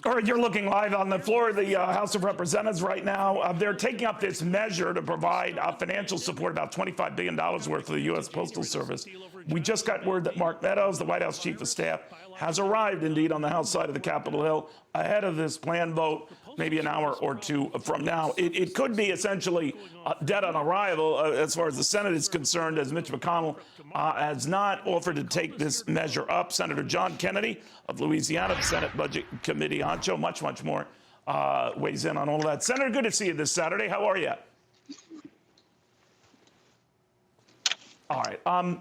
All right, you're looking live on the floor of the House of Representatives right now. They're taking up this measure to provide financial support, about $25 billion worth of the U.S. Postal Service. We just got word that Mark Meadows, the White House Chief of Staff, has arrived indeed on the House side of the Capitol Hill ahead of this planned vote, maybe an hour or two from now. It could be essentially dead on arrival as far as the Senate is concerned, as Mitch McConnell has not offered to take this measure up. Senator John Kennedy of Louisiana, the Senate Budget Committee honcho, much more, weighs in on all of that. Senator, good to see you this Saturday. How are you? All right.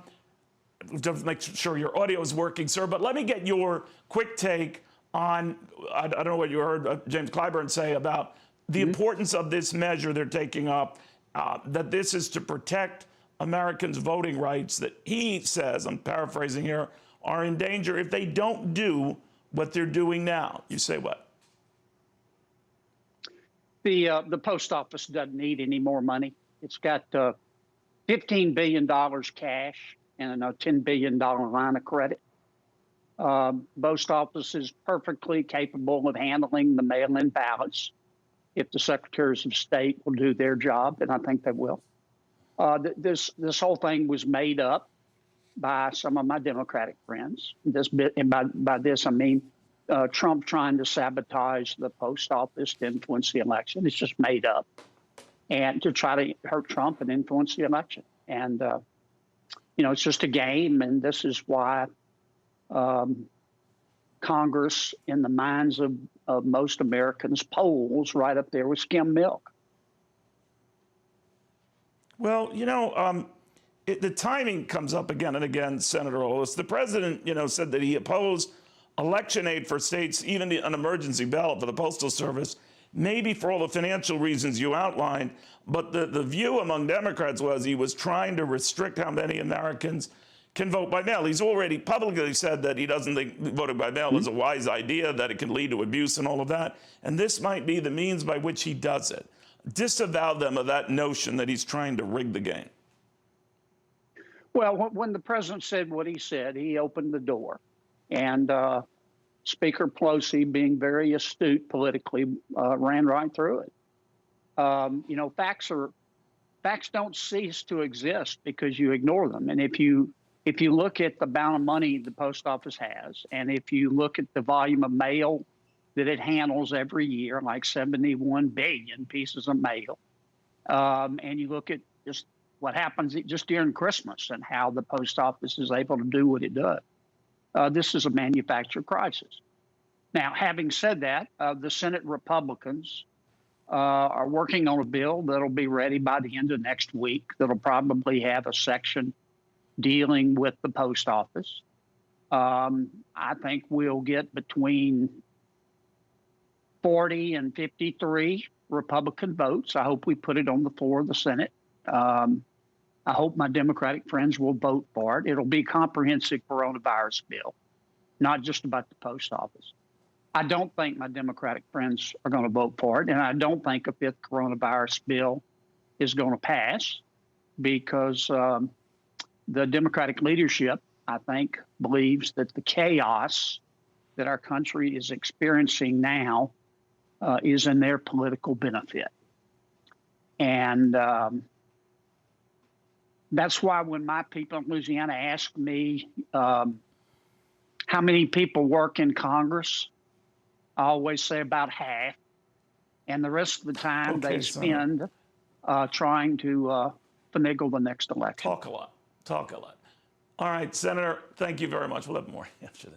Just make sure your audio is working, sir. But let me get your quick take on, I don't know what you heard James Clyburn say about the importance of this measure they're taking up, that this is to protect Americans' voting rights that he says, I'm paraphrasing here, are in danger if they don't do what they're doing now. You say what? The post office doesn't need any more money. It's got $15 billion cash and a $10 billion line of credit. Post office is perfectly capable of handling the mail-in ballots if the secretaries of state will do their job, and I think they will. This whole thing was made up by some of my Democratic friends. And by this, I mean Trump trying to sabotage the post office to influence the election. It's just made up, and to try to hurt Trump and influence the election. And you know, it's just a game, and this is why Congress, in the minds of most Americans, polls right up there with skim milk. Well, you know, the timing comes up again and again, Senator Hollis. The president, you know, said that he opposed election aid for states, even an emergency ballot for the Postal Service, maybe for all the financial reasons you outlined. But the view among Democrats was he was trying to restrict how many Americans can vote by mail. He's already publicly said that he doesn't think voting by mail is a wise idea, that it can lead to abuse and all of that. And this might be the means by which he does it. Disavow them of that notion that he's trying to rig the game. Well, when the president said what he said, he opened the door. And Speaker Pelosi, being very astute politically, ran right through it. You know, facts don't cease to exist because you ignore them. And if you look at the amount of money the post office has, and if you look at the volume of mail that it handles every year, like 71 billion pieces of mail, and you look at just what happens just during Christmas and how the post office is able to do what it does, this is a manufactured crisis. Now, having said that, the Senate Republicans are working on a bill that'll be ready by the end of next week. That'll probably have a section dealing with the post office. I think we'll get between 40 and 53 Republican votes. I hope we put it on the floor of the Senate. I hope my Democratic friends will vote for it. It'll be a comprehensive coronavirus bill, not just about the post office. I don't think my Democratic friends are going to vote for it, and I don't think a fifth coronavirus bill is going to pass because the Democratic leadership, I think, believes that the chaos that our country is experiencing now is in their political benefit. And that's why when my people in Louisiana ask me how many people work in Congress, I always say about half. And the rest of the time they spend trying to finagle the next election. Talk a lot. All right, Senator, thank you very much. We'll have more after this.